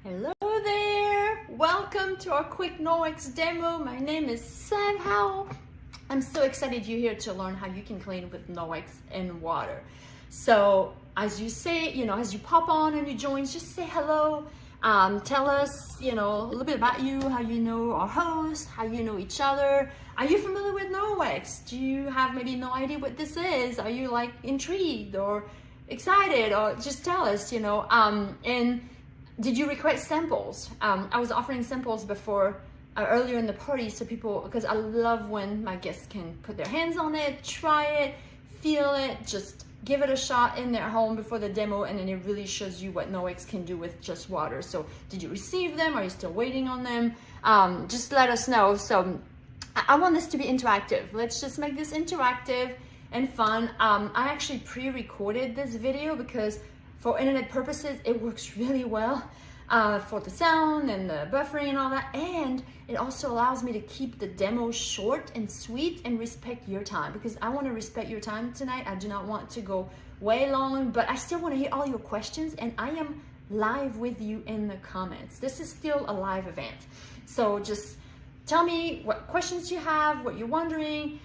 Hello there! Welcome to our quick Noex demo. My name is Sev Howell. I'm so excited you're here to learn how you can clean with Noex in water. So as you say, as you pop on and you join, just say hello. Tell us, a little bit about you, how you know our host, how you know each other. Are you familiar with Noex? Do you have maybe no idea what this is? Are you like intrigued or excited? Or just tell us, and did you request samples? I was offering samples before, earlier in the party, so people, because I love when my guests can put their hands on it, try it, feel it, just give it a shot in their home before the demo, and then it really shows you what Noex can do with just water. So did you receive them? Are you still waiting on them? Just let us know. So I want this to be interactive. Let's just make this interactive and fun. I actually pre-recorded this video because for internet purposes, it works really well for the sound and the buffering and all that. And it also allows me to keep the demo short and sweet and respect your time, because I want to respect your time tonight. I do not want to go way long, but I still want to hear all your questions, and I am live with you in the comments. This is still a live event. So just tell me what questions you have, what you're wondering,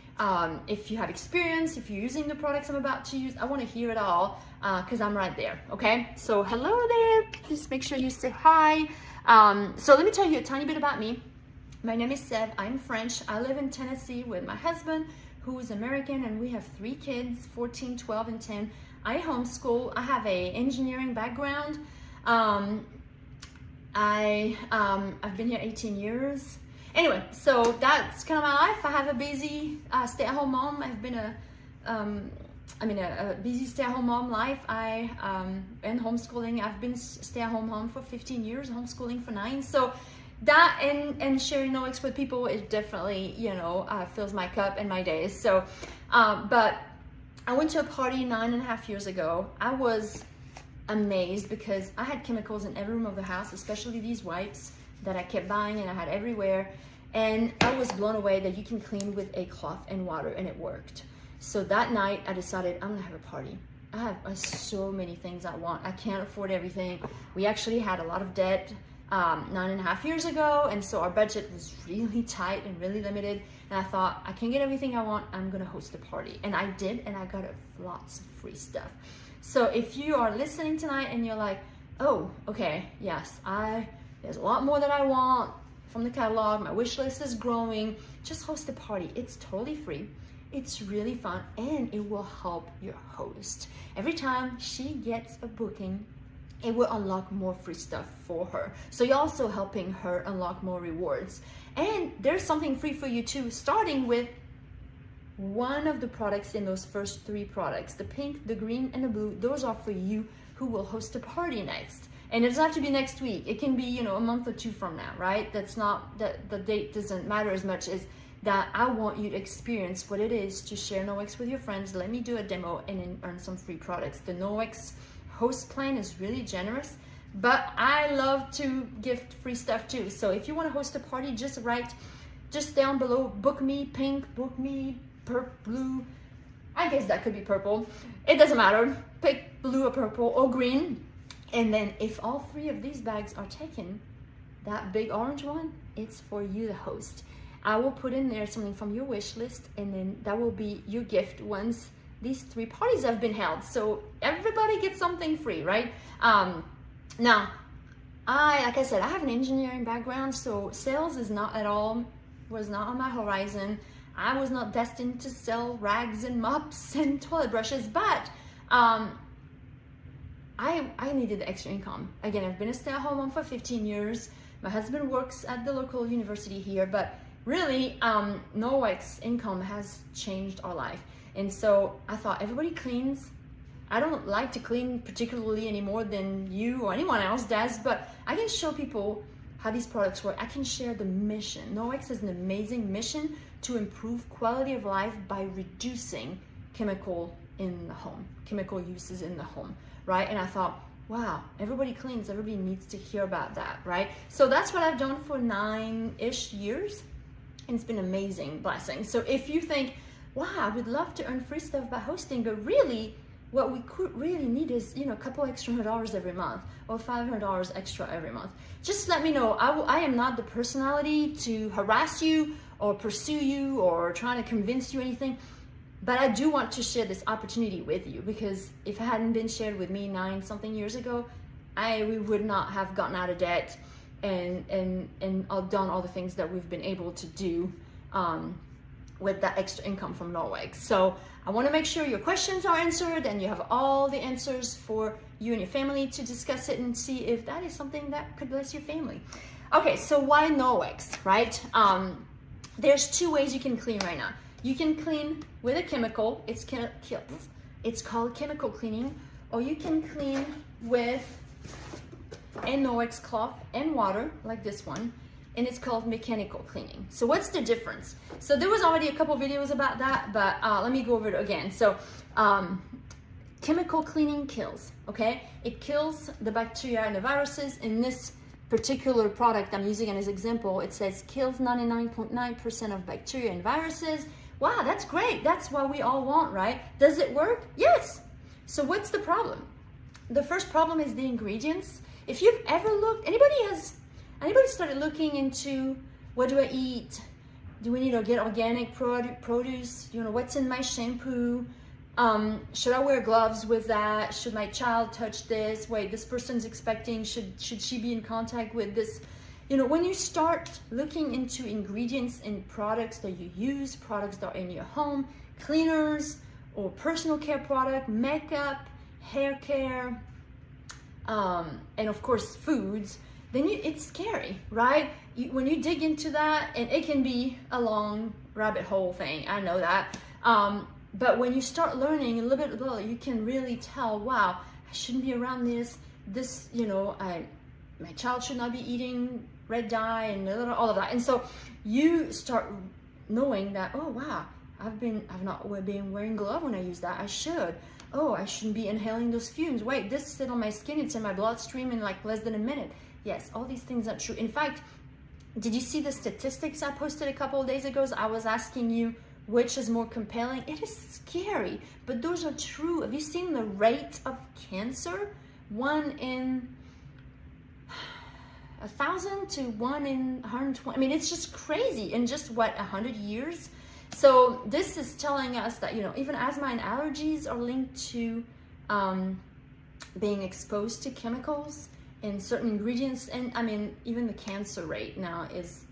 if you have experience, if you're using the products I'm about to use. I want to hear it all because I'm right there. Okay, so hello there. Please make sure you say hi. So let me tell you a tiny bit about me. My name is Sev. I'm French. I live in Tennessee with my husband, who is American, and we have 3 kids, 14, 12, and 10. I homeschool. I have a engineering background. I've been here 18 years. Anyway, so that's kind of my life. I have a busy stay-at-home mom. I've been a busy stay-at-home mom life. And homeschooling. I've been stay-at-home mom for 15 years, homeschooling for 9. So that and sharing Noex with people, it definitely, fills my cup and my days. So, but I went to a party 9.5 years ago. I was amazed because I had chemicals in every room of the house, especially these wipes that I kept buying and I had everywhere. And I was blown away that you can clean with a cloth and water, and it worked. So that night I decided I'm gonna have a party. I have so many things I want. I can't afford everything. We actually had a lot of debt 9.5 years ago, and so our budget was really tight and really limited. And I thought, I can get everything I want, I'm gonna host a party. And I did, and I got lots of free stuff. So if you are listening tonight and you're like, oh, okay, yes, there's a lot more that I want from the catalog. My wish list is growing. Just host a party. It's totally free. It's really fun, and it will help your host. Every time she gets a booking, it will unlock more free stuff for her. So you're also helping her unlock more rewards. And there's something free for you too, starting with one of the products in those first 3 products. The pink, the green, and the blue. Those are for you who will host a party next. And it doesn't have to be next week. It can be, a month or 2 from now, right? That's not, the date doesn't matter as much as that I want you to experience what it is to share Noex with your friends. Let me do a demo and then earn some free products. The Noex host plan is really generous, but I love to gift free stuff too. So if you want to host a party, just write just down below, book me pink, book me blue. I guess that could be purple. It doesn't matter. Pick blue or purple or green. And then if all 3 of these bags are taken, that big orange one, it's for you, the host. I will put in there something from your wish list, and then that will be your gift once these 3 parties have been held. So everybody gets something free, right? Now, like I said, I have an engineering background, so sales was not on my horizon. I was not destined to sell rags and mops and toilet brushes, but I needed the extra income. Again, I've been a stay-at-home mom for 15 years. My husband works at the local university here, but really, Noex income has changed our life. And so I thought, everybody cleans. I don't like to clean particularly any more than you or anyone else does, but I can show people how these products work. I can share the mission. Noex has an amazing mission to improve quality of life by reducing chemical uses in the home, right? And I thought, wow, everybody cleans, everybody needs to hear about that, right? So that's what I've done for 9-ish years, and it's been an amazing blessing. So if you think, wow, I would love to earn free stuff by hosting, but really, what we could really need is, you know, a couple extra $100 every month or $500 extra every month. Just let me know. I am not the personality to harass you or pursue you or trying to convince you anything, but I do want to share this opportunity with you, because if it hadn't been shared with me 9-something years ago, we would not have gotten out of debt and done all the things that we've been able to do with that extra income from Norwex. So I want to make sure your questions are answered and you have all the answers for you and your family to discuss it and see if that is something that could bless your family. Okay, so why Norwex, right? There's 2 ways you can clean right now. You can clean with a chemical, it's called chemical cleaning, or you can clean with a Norwex cloth and water, like this one, and it's called mechanical cleaning. So what's the difference? So there was already a couple videos about that, but let me go over it again. So chemical cleaning kills, okay? It kills the bacteria and the viruses. In this particular product I'm using as an example, it says kills 99.9% of bacteria and viruses. Wow, that's great. That's what we all want, right? Does it work? Yes. So what's the problem? The first problem is the ingredients. If you've ever looked, anybody started looking into, what do I eat? Do we need to get organic produce? You know, what's in my shampoo? Should I wear gloves with that? Should my child touch this? Wait, this person's expecting, should she be in contact with this? You know, when you start looking into ingredients in products that you use, products that are in your home, cleaners or personal care product, makeup, hair care, and of course foods, then it's scary, right? When you dig into that, and it can be a long rabbit hole thing, I know that. But when you start learning a little bit, you can really tell, wow, I shouldn't be around this, you know, my child should not be eating red dye and all of that. And so you start knowing that, oh wow, I've not been wearing gloves when I use that. I should. Oh, I shouldn't be inhaling those fumes. Wait, this sit on my skin, it's in my bloodstream in like less than a minute. Yes, all these things are true. In fact, did you see the statistics I posted a couple of days ago? I was asking you which is more compelling. It is scary, but those are true. Have you seen the rate of cancer? 1 in 1,000 to 1 in 120. I mean, it's just crazy in just what, 100 years? So this is telling us that, you know, even asthma and allergies are linked to being exposed to chemicals and certain ingredients. And I mean, even the cancer rate now is,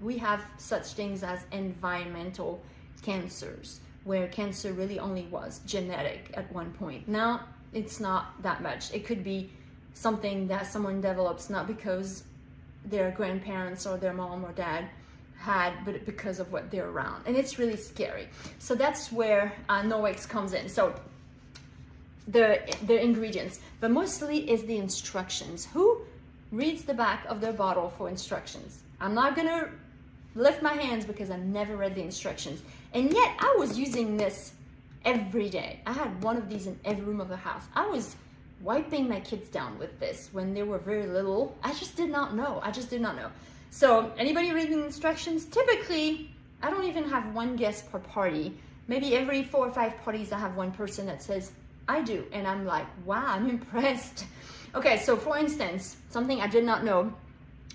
we have such things as environmental cancers, where cancer really only was genetic at one point. Now it's not that much. It could be something that someone develops not because their grandparents or their mom or dad had, but because of what they're around. And it's really scary. So that's where Norwex comes in. So the ingredients, but mostly is the instructions. Who reads the back of their bottle for instructions? I'm not gonna lift my hands because I never read the instructions. And yet I was using this every day. I had one of these in every room of the house. I was wiping my kids down with this when they were very little. I just did not know. So anybody reading instructions? Typically, I don't even have one guest per party. Maybe every 4 or 5 parties I have one person that says, I do. And I'm like, wow, I'm impressed. Okay, so for instance, something I did not know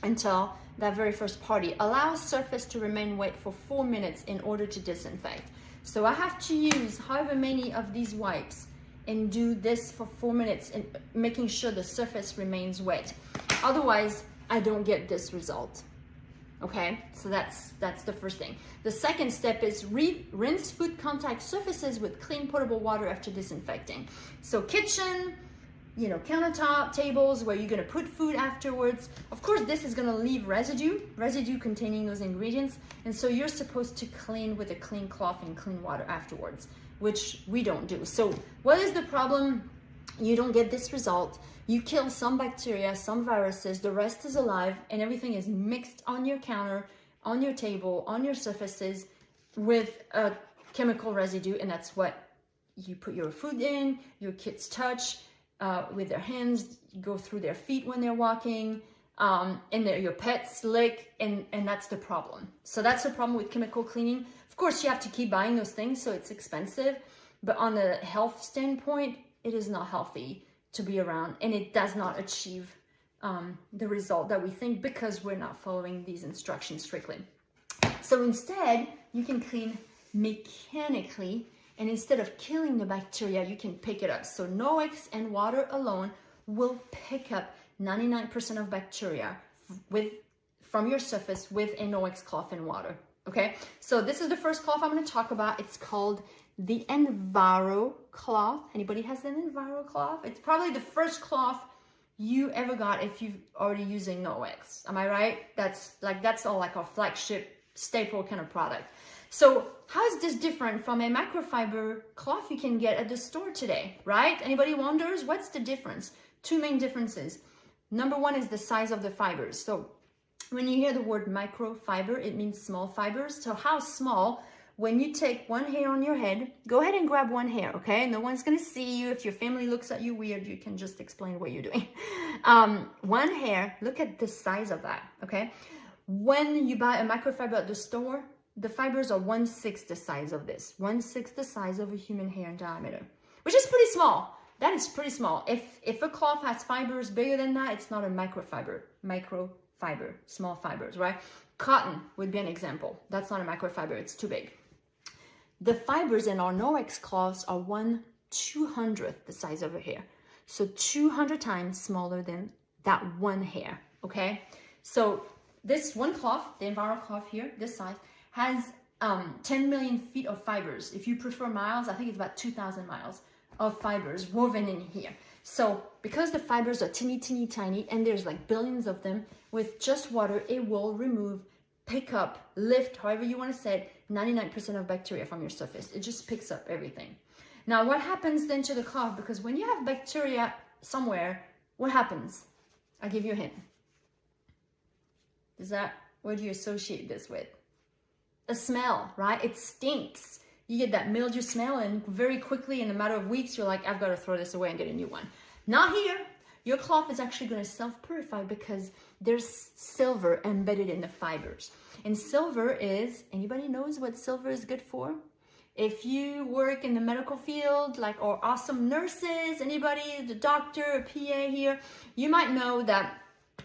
until that very first party: allow surface to remain wet for 4 minutes in order to disinfect. So I have to use however many of these wipes and do this for 4 minutes and making sure the surface remains wet. Otherwise, I don't get this result. Okay, so that's the first thing. The second step is rinse food contact surfaces with clean potable water after disinfecting. So kitchen, you know, countertop, tables where you're gonna put food afterwards. Of course, this is gonna leave residue containing those ingredients. And so you're supposed to clean with a clean cloth and clean water afterwards, which we don't do. So what is the problem? You don't get this result. You kill some bacteria, some viruses, the rest is alive, and everything is mixed on your counter, on your table, on your surfaces with a chemical residue, and that's what you put your food in, your kids touch with their hands, go through their feet when they're walking, and your pets lick, and that's the problem. So that's the problem with chemical cleaning. Of course, you have to keep buying those things, so it's expensive. but on a health standpoint, it is not healthy to be around, and it does not achieve the result that we think because we're not following these instructions strictly. So instead, you can clean mechanically, and instead of killing the bacteria, you can pick it up. So Noex and water alone will pick up 99% of bacteria from your surface with a Noex cloth and water. Okay, so this is the first cloth I'm going to talk about. It's called the Enviro cloth. Anybody has an Enviro cloth? It's probably the first cloth you ever got if you've already using Noex. Am I right? That's all like our flagship staple kind of product. So how is this different from a microfiber cloth you can get at the store today, right? Anybody wonders what's the difference? Two main differences. Number one is the size of the fibers. So when you hear the word microfiber, it means small fibers. So how small? When you take one hair on your head, go ahead and grab one hair, okay? No one's gonna see you. If your family looks at you weird, you can just explain what you're doing. One hair, look at the size of that, okay? When you buy a microfiber at the store, the fibers are 1/6 the size of this, 1/6 the size of a human hair in diameter, which is pretty small. That is pretty small. If a cloth has fibers bigger than that, it's not a microfiber. Microfiber, small fibers, right? Cotton would be an example. That's not a microfiber, it's too big. The fibers in our Noex cloths are 1/200th the size of a hair. So 200 times smaller than that one hair, okay? So this one cloth, the Enviro cloth here, this size, has 10 million feet of fibers. If you prefer miles, I think it's about 2,000 miles of fibers woven in here. So because the fibers are teeny, teeny, tiny, and there's like billions of them, with just water, it will remove, pick up, lift, however you want to say it, 99% of bacteria from your surface. It just picks up everything. Now, what happens then to the cloth? Because when you have bacteria somewhere, what happens? I'll give you a hint. What do you associate this with? A smell, right? It stinks. You get that mildew smell, and very quickly, in a matter of weeks, you're like, I've got to throw this away and get a new one. Not here. Your cloth is actually going to self-purify because there's silver embedded in the fibers. And silver is, anybody knows what silver is good for? If you work in the medical field, or awesome nurses, anybody, the doctor, a PA here, you might know that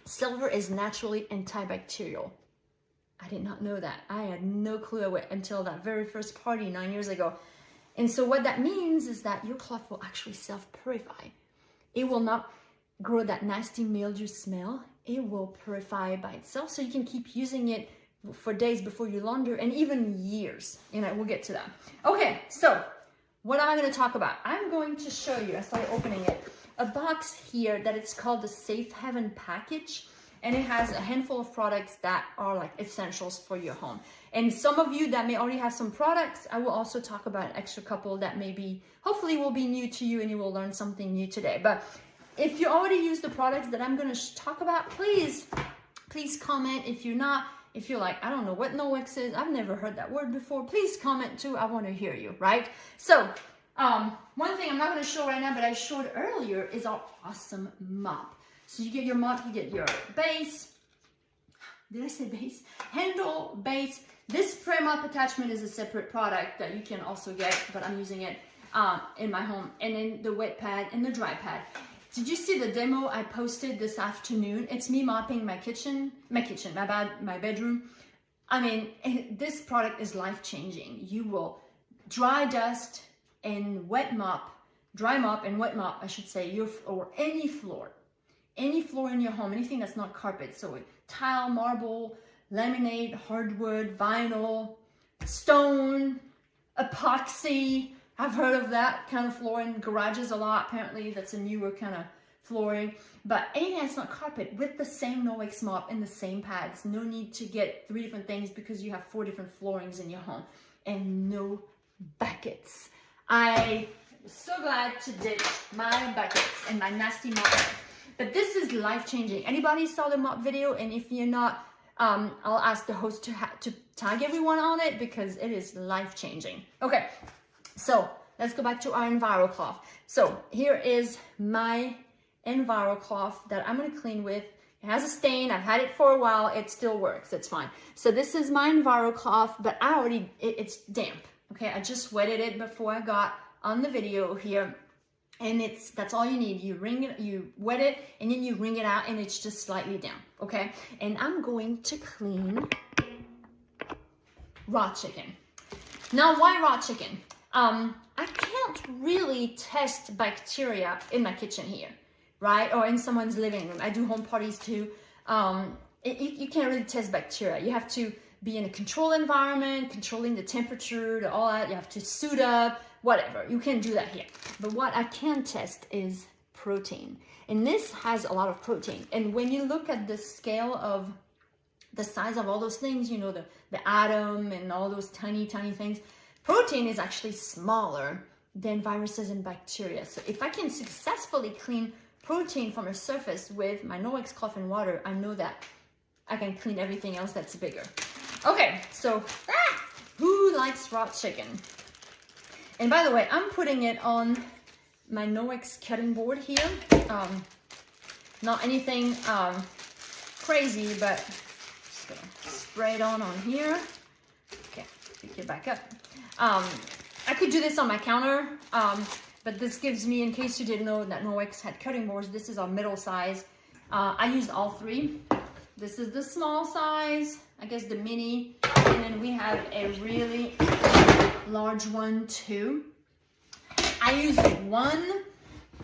silver is naturally antibacterial. I did not know that. I had no clue until that very first party 9 years ago. And so what that means is that your cloth will actually self-purify. It will not grow that nasty mildew smell. It will purify by itself, so you can keep using it for days before you launder, and even years. We'll get to that. Okay, so what am I going to talk about? I'm going to show you, I started opening it, a box here that it's called the Safe Haven package. And it has a handful of products that are like essentials for your home. And some of you that may already have some products, I will also talk about an extra couple that maybe, hopefully will be new to you and you will learn something new today. But if you already use the products that I'm going to talk about, please comment. If you're like, I don't know what Noex is, I've never heard that word before, please comment too. I want to hear you, right? So one thing I'm not going to show right now, but I showed earlier, is our awesome mop. So you get your mop, you get your base. Did I say base? Handle, base. This spray mop attachment is a separate product that you can also get, but I'm using it in my home. And then the wet pad and the dry pad. Did you see the demo I posted this afternoon? It's me mopping my bedroom. I mean, this product is life-changing. You will dry dust and dry mop and wet mop, I should say, or any floor in your home, anything that's not carpet. So tile, marble, laminate, hardwood, vinyl, stone, epoxy. I've heard of that kind of flooring in garages a lot. Apparently that's a newer kind of flooring. But anything that's not carpet, with the same Noex mop and the same pads. No need to get 3 different things because you have 4 different floorings in your home. And no buckets. I'm so glad to ditch my buckets and my nasty mop. But this is life-changing. Anybody saw the mop video? And if you're not, I'll ask the host to tag everyone on it because it is life-changing. Okay, so let's go back to our Enviro cloth. So here is my Enviro cloth that I'm going to clean with. It has a stain. I've had it for a while. It still works. It's fine. So this is my Enviro cloth, but it's damp. Okay, I just wetted it before I got on the video here. And that's all you need. You wring it, you wet it, and then you wring it out, and it's just slightly down, okay? And I'm going to clean raw chicken. Now, why raw chicken? I can't really test bacteria in my kitchen here, right? Or in someone's living room. I do home parties too. You can't really test bacteria. You have to be in a controlled environment, controlling the temperature, all that. You have to suit up, whatever. You can't do that here. But what I can test is protein. And this has a lot of protein. And when you look at the scale of the size of all those things, you know, the atom and all those tiny, tiny things, protein is actually smaller than viruses and bacteria. So if I can successfully clean protein from a surface with my Nomex cloth and water, I know that I can clean everything else that's bigger. Okay, so who likes raw chicken? And by the way, I'm putting it on my Nomex cutting board here. Not anything crazy, but just gonna spray it on here. Okay, pick it back up. I could do this on my counter, but this gives me, in case you didn't know that Nomex had cutting boards, this is our middle size. I used all three. This is the small size, I guess the mini, and then we have a really large one too. I use one,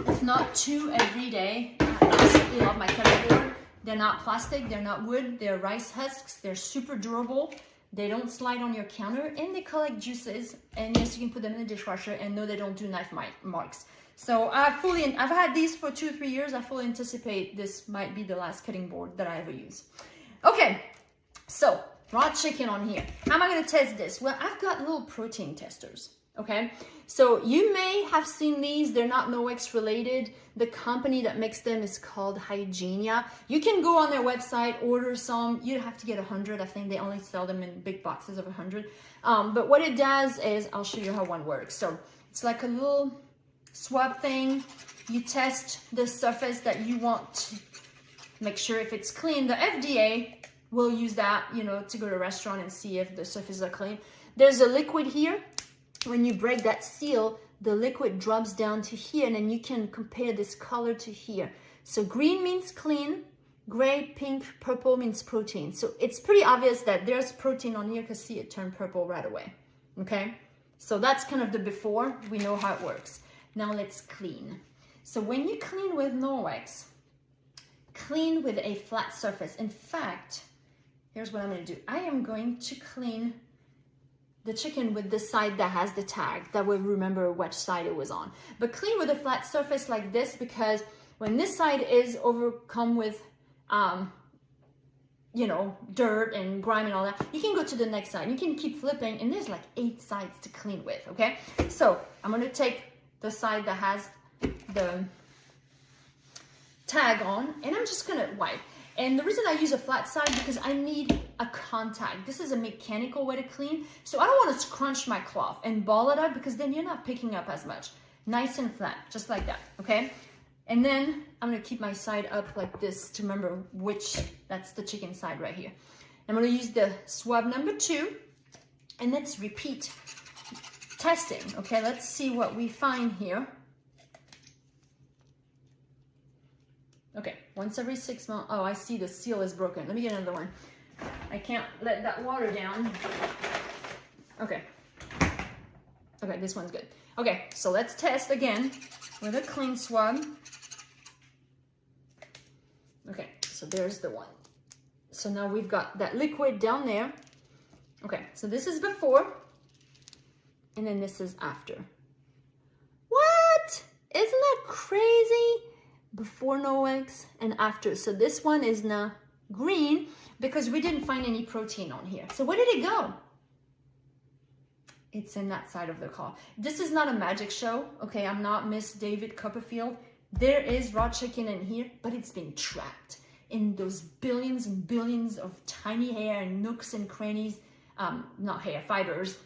if not two, every day. I absolutely love my cutting board. They're not plastic, they're not wood, they're rice husks, they're super durable. They don't slide on your counter, and they collect juices. And yes, you can put them in the dishwasher, and no, they don't do knife marks. So I've had these for 2 or 3 years. I fully anticipate this might be the last cutting board that I ever use. Okay, so raw chicken on here. How am I gonna test this? Well, I've got little protein testers, okay? So you may have seen these. They're not Nomex related. The company that makes them is called Hygienia. You can go on their website, order some. You'd have to get 100. I think they only sell them in big boxes of 100. But what it does is, I'll show you how one works. So it's like a little swab thing. You test the surface that you want to make sure if it's clean. The FDA will use that, you know, to go to a restaurant and see if the surfaces are clean. There's a liquid here. When you break that seal, the liquid drops down to here, and then you can compare this color to here. So green means clean, gray, pink, purple means protein. So it's pretty obvious that there's protein on here because see, it turned purple right away, okay? So that's kind of the before. We know how it works. Now let's clean. So when you clean with Nomex, clean with a flat surface. In fact, here's what I'm gonna do. I am going to clean the chicken with the side that has the tag. That way remember which side it was on. But clean with a flat surface like this, because when this side is overcome with, you know, dirt and grime and all that, you can go to the next side. You can keep flipping, and there's like 8 sides to clean with, okay? So I'm gonna take the side that has the tag on, and I'm just gonna wipe. And the reason I use a flat side because I need a contact. This is a mechanical way to clean. So I don't want to scrunch my cloth and ball it up because then you're not picking up as much. Nice and flat, just like that, okay? And then I'm gonna keep my side up like this to remember which, that's the chicken side right here. I'm gonna use the swab number 2, and let's repeat testing, okay? Let's see what we find here. Okay, once every 6 months. Oh, I see the seal is broken. Let me get another one. I can't let that water down. Okay. Okay, this one's good. Okay, so let's test again with a clean swab. Okay, so there's the one. So now we've got that liquid down there. Okay, so this is before, and then this is after. What? Isn't that crazy? Before Nomex and after. So this one is now green because we didn't find any protein on here. So where did it go? It's in that side of the call. This is not a magic show, okay? I'm not Miss David Copperfield. There is raw chicken in here, but it's been trapped in those billions and billions of tiny hair and nooks and crannies. Not hair, fibers.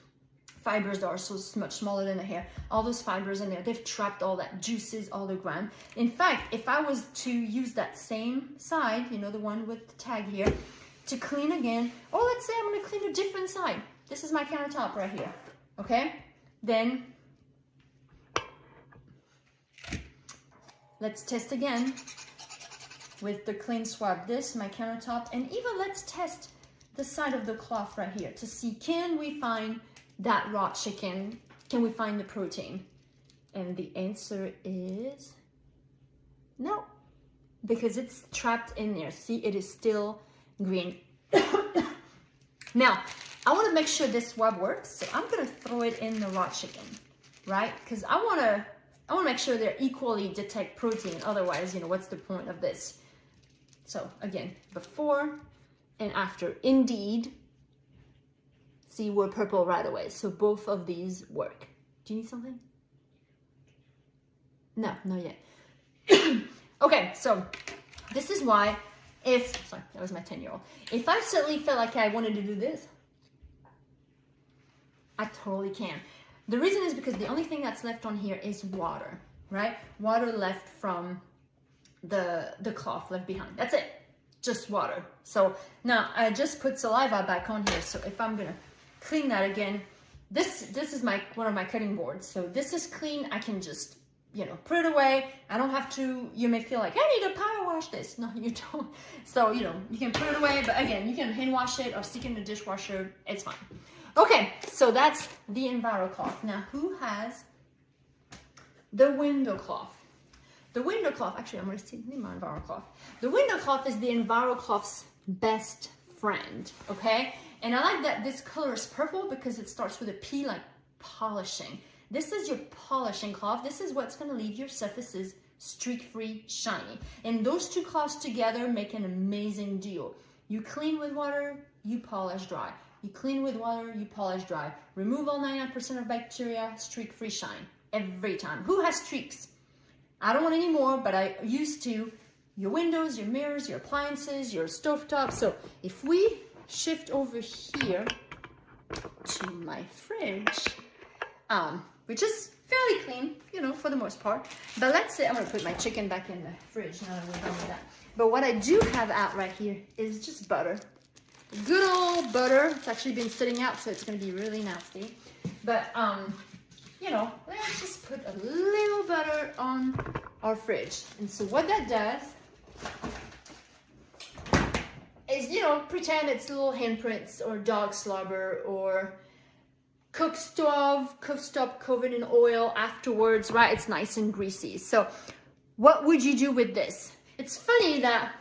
Fibers that are so much smaller than the hair. All those fibers in there, they've trapped all that juices, all the grime. In fact, if I was to use that same side, you know, the one with the tag here, to clean again, or let's say I'm gonna clean a different side. This is my countertop right here, okay? Then let's test again with the clean swab. This, my countertop, and even let's test the side of the cloth right here to see, can we find that raw chicken? Can we find the protein? And the answer is no, because it's trapped in there. See, it is still green. Now, I want to make sure this swab works, so I'm going to throw it in the raw chicken, right? Because I want to make sure they're equally detect protein. Otherwise, you know, what's the point of this? So again, before and after. Indeed, see, we're purple right away. So both of these work. Do you need something? No, not yet. Okay, so this is why sorry, that was my 10-year-old. If I suddenly felt like I wanted to do this, I totally can. The reason is because the only thing that's left on here is water, right? Water left from the cloth left behind. That's it, just water. So now I just put saliva back on here. So if I'm gonna clean that again, this is one of my cutting boards. So this is clean. I can just, you know, put it away. I don't have to. You may feel like I need to power wash this. No, you don't. So, you know, you can put it away, but again, you can hand wash it or stick it in the dishwasher. It's fine. Okay, so that's the EnviroCloth. Now, who has the window cloth? The window cloth, actually, I'm going to see my EnviroCloth. The window cloth is the EnviroCloth's best friend, okay? And I like that this color is purple because it starts with a P, like polishing. This is your polishing cloth. This is what's going to leave your surfaces streak-free, shiny. And those two cloths together make an amazing duo. You clean with water, you polish dry. You clean with water, you polish dry. Remove all 99% of bacteria, streak-free shine. Every time. Who has streaks? I don't want any more, but I used to. Your windows, your mirrors, your appliances, your stovetop. So if we shift over here to my fridge, which is fairly clean, you know, for the most part. But let's say I'm gonna put my chicken back in the fridge now that we're done with that. But what I do have out right here is just butter. Good old butter. It's actually been sitting out, so it's gonna be really nasty. But you know, let's just put a little butter on our fridge. And so what that does is, you know, pretend it's little handprints or dog slobber or cooktop covered in oil afterwards, right? It's nice and greasy. So what would you do with this? It's funny that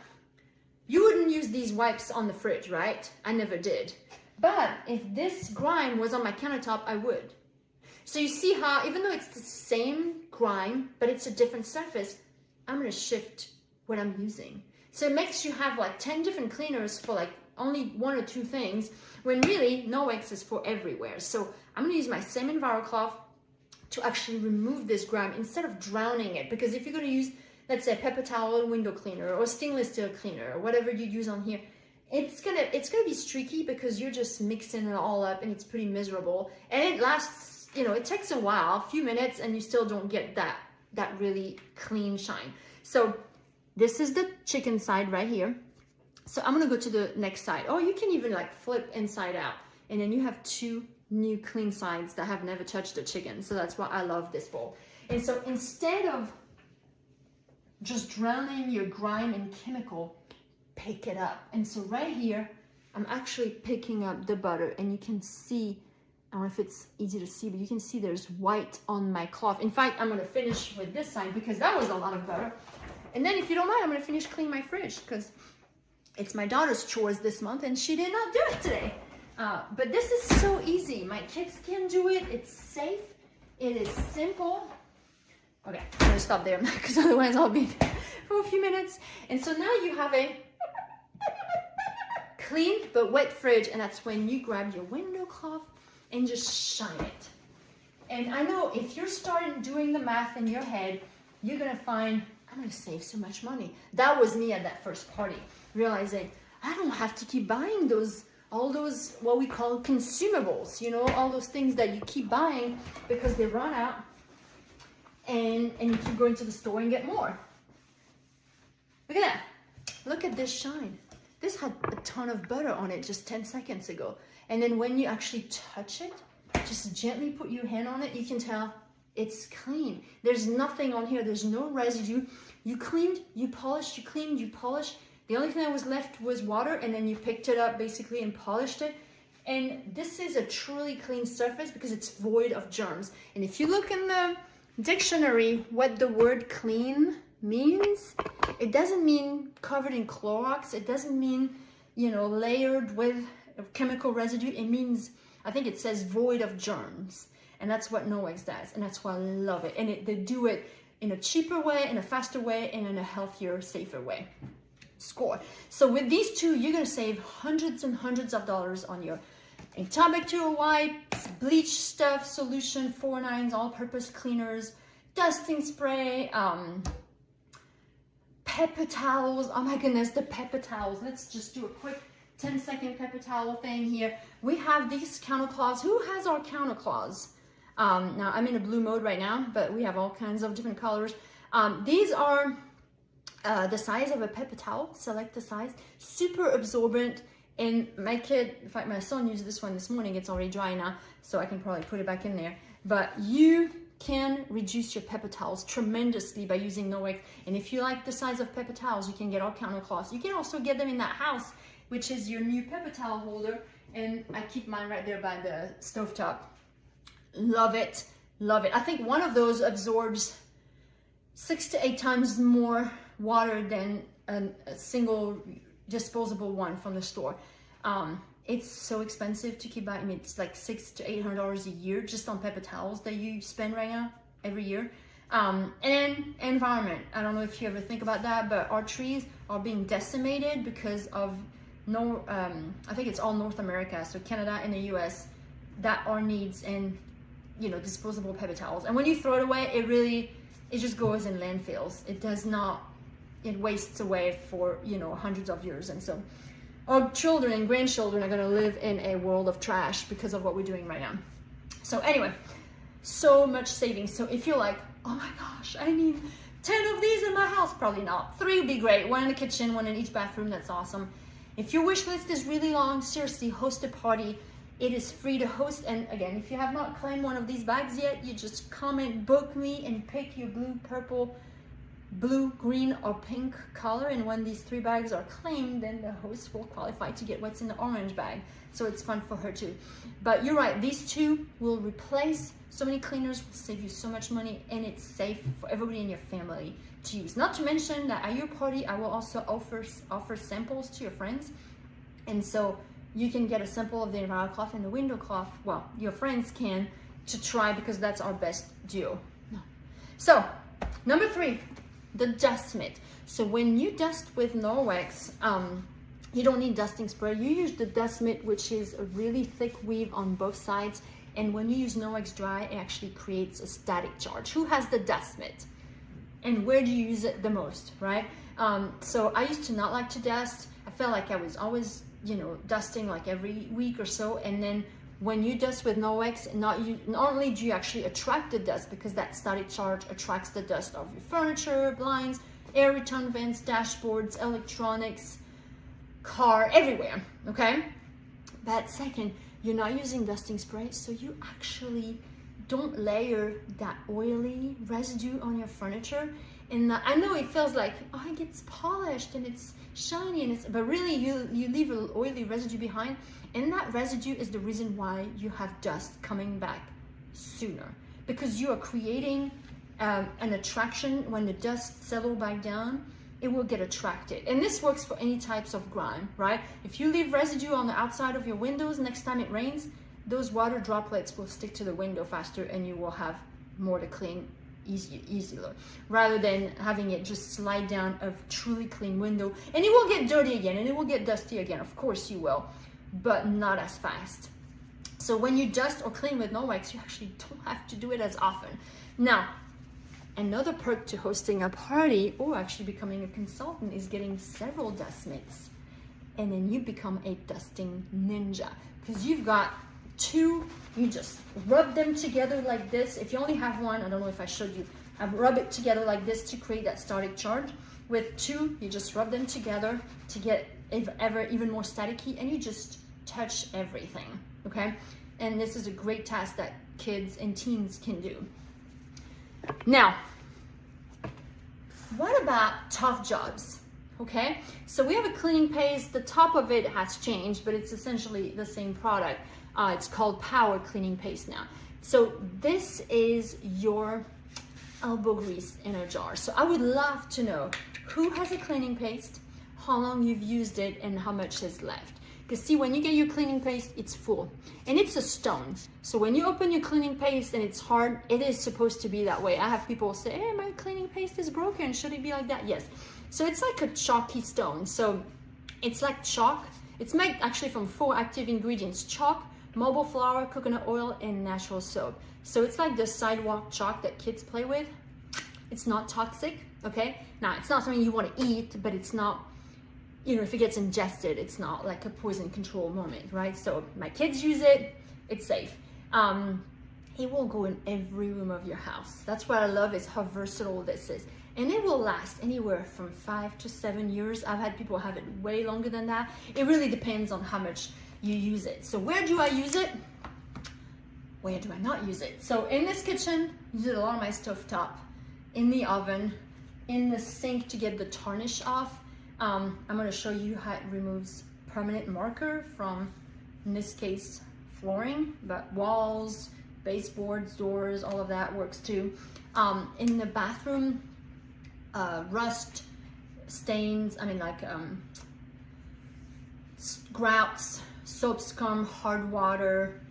you wouldn't use these wipes on the fridge, right? I never did. But if this grime was on my countertop, I would. So you see how, even though it's the same grime, but it's a different surface, I'm gonna shift what I'm using. So it makes you have like 10 different cleaners for like only 1 or 2 things, when really Nowex is for everywhere. So I'm gonna use my same EnviroCloth to actually remove this grime instead of drowning it. Because if you're gonna use, let's say, a paper towel window cleaner or stainless steel cleaner or whatever you use on here, it's gonna be streaky because you're just mixing it all up and it's pretty miserable. And it lasts, you know, it takes a while, a few minutes, and you still don't get that really clean shine. So this is the chicken side right here. So I'm gonna go to the next side. Oh, you can even like flip inside out. And then you have 2 new clean sides that have never touched the chicken. So that's why I love this bowl. And so instead of just drowning your grime in chemical, pick it up. And so right here, I'm actually picking up the butter, and you can see, I don't know if it's easy to see, but you can see there's white on my cloth. In fact, I'm gonna finish with this side because that was a lot of butter. And then if you don't mind, I'm gonna finish cleaning my fridge because it's my daughter's chores this month and she did not do it today. But this is so easy. My kids can do it. It's safe. It is simple. Okay, I'm gonna stop there because otherwise I'll be for a few minutes. And so now you have a clean but wet fridge, and that's when you grab your window cloth and just shine it. And I know if you're starting doing the math in your head, you're gonna find, I'm gonna save so much money. That was me at that first party, realizing I don't have to keep buying all those what we call consumables, you know, all those things that you keep buying because they run out, and you keep going to the store and get more. Look at that. Look at this shine. This had a ton of butter on it just 10 seconds ago. And then when you actually touch it, just gently put your hand on it, you can tell it's clean. There's nothing on here. There's no residue. You cleaned, you polished, you cleaned, you polished. The only thing that was left was water, and then you picked it up basically and polished it. And this is a truly clean surface because it's void of germs. And if you look in the dictionary what the word clean means, it doesn't mean covered in Clorox. It doesn't mean, you know, layered with chemical residue. It means, I think it says void of germs. And that's what Norwex does. And that's why I love it. And they do it in a cheaper way, in a faster way, and in a healthier, safer way. Score. So with these two, you're going to save hundreds and hundreds of dollars on your antibacterial wipes, bleach stuff, solution, 4-9s, all-purpose cleaners, dusting spray, pepper towels. Oh my goodness, the pepper towels. Let's just do a quick 10-second pepper towel thing here. We have these counter cloths. Who has our counter cloths? Now I'm in a blue mode right now, but we have all kinds of different colors. These are the size of a paper towel. Select the size. Super absorbent. And my kid, in fact, my son used this one this morning. It's already dry now, so I can probably put it back in there. But you can reduce your paper towels tremendously by using Norwex. And if you like the size of paper towels, you can get our counter cloths. You can also get them in that house, which is your new paper towel holder. And I keep mine right there by the stovetop. Love it, love it. I think one of those absorbs 6 to 8 times more water than a single disposable one from the store. It's so expensive to keep buying. I mean, it's like $600 to $800 a year just on paper towels that you spend right now every year. And environment. I don't know if you ever think about that, but our trees are being decimated because of I think it's all North America, so Canada and the US, that our needs and, you know, disposable paper towels. And when you throw it away, it just goes in landfills. It does not, it wastes away for, you know, hundreds of years. And so our children and grandchildren are going to live in a world of trash because of what we're doing right now. So anyway, so much savings. So if you're like, oh my gosh, I need 10 of these in my house, probably not. 3 would be great. 1 in the kitchen, 1 in each bathroom. That's awesome. If your wish list is really long, seriously, host a party. It is free to host. And again, if you have not claimed one of these bags yet, you just comment, book me, and pick your blue, purple, blue, green, or pink color. And when these 3 bags are claimed, then the host will qualify to get what's in the orange bag. So it's fun for her too. But you're right, these 2 will replace so many cleaners, will save you so much money, and it's safe for everybody in your family to use. Not to mention that at your party, I will also offer samples to your friends. And so you can get a sample of the environmental cloth and the window cloth. Well, your friends can, to try, because that's our best duo. So, number 3, the dust mitt. So when you dust with Norwex, you don't need dusting spray. You use the dust mitt, which is a really thick weave on both sides. And when you use Norwex Dry, it actually creates a static charge. Who has the dust mitt? And where do you use it the most, right? So I used to not like to dust. I felt like I was always, you know, dusting like every week or so. And then when you dust with Norwex, not only do you actually attract the dust, because that static charge attracts the dust of your furniture, blinds, air return vents, dashboards, electronics, car, everywhere, okay? But second, you're not using dusting spray, so you actually don't layer that oily residue on your furniture. And I know it feels like, oh, it gets polished and it's shiny, but really you leave an oily residue behind, and that residue is the reason why you have dust coming back sooner, because you are creating an attraction. When the dust settles back down, it will get attracted. And this works for any types of grime, right? If you leave residue on the outside of your windows, next time it rains, those water droplets will stick to the window faster, and you will have more to clean easier, rather than having it just slide down a truly clean window. And it will get dirty again, and it will get dusty again. Of course you will, but not as fast. So when you dust or clean with Norwex, you actually don't have to do it as often. Now, another perk to hosting a party or actually becoming a consultant is getting several dust mitts, and then you become a dusting ninja, because you've got 2, you just rub them together like this. If you only have 1, I don't know if I showed you, I rub it together like this to create that static charge. With 2, you just rub them together to get even more staticky, and you just touch everything, okay? And this is a great task that kids and teens can do. Now, what about tough jobs? Okay, so we have a cleaning paste. The top of it has changed, but it's essentially the same product. It's called Power Cleaning Paste now. So this is your elbow grease in a jar. So I would love to know who has a cleaning paste, how long you've used it, and how much is left. Because see, when you get your cleaning paste, it's full and it's a stone. So when you open your cleaning paste and it's hard, it is supposed to be that way. I have people say, hey, my cleaning paste is broken. Should it be like that? Yes. So it's like a chalky stone. So it's like chalk. It's made actually from 4 active ingredients: chalk, marble flour, coconut oil, and natural soap. So it's like the sidewalk chalk that kids play with. It's not toxic, okay? Now, it's not something you want to eat, but it's not, you know, if it gets ingested, it's not like a poison control moment, right? So my kids use it, it's safe. It will go in every room of your house. That's what I love, is how versatile this is. And it will last anywhere from 5 to 7 years. I've had people have it way longer than that. It really depends on how much you use it. So where do I use it? Where do I not use it? So in this kitchen, I use it a lot on my stovetop, in the oven, in the sink to get the tarnish off. I'm going to show you how it removes permanent marker from, in this case, flooring, but walls, baseboards, doors, all of that works too. In the bathroom, rust, stains, grouts, soap scum, hard water,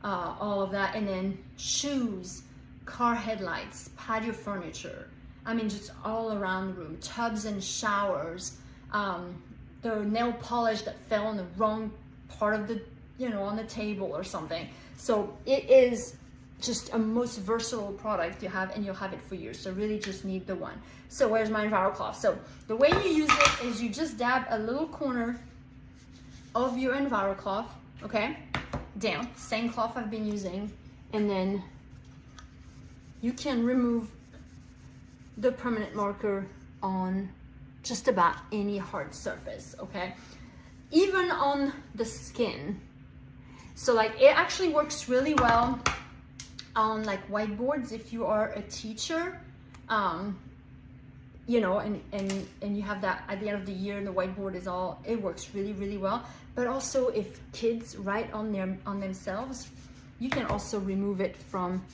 all of that. And then shoes, car headlights, patio furniture. I mean, just all around the room, tubs and showers. The nail polish that fell on the wrong part of the, you know, on the table or something. So it is just a most versatile product you have, and you'll have it for years. So really just need the one. So where's my EnviroCloth? So the way you use it is you just dab a little corner of your EnviroCloth, okay, down, same cloth I've been using, and then you can remove the permanent marker on just about any hard surface, okay? Even on the skin. So like, it actually works really well on like whiteboards if you are a teacher, you know, and you have that at the end of the year and the whiteboard is all, it works really, really well. But also if kids write on themselves, you can also remove it from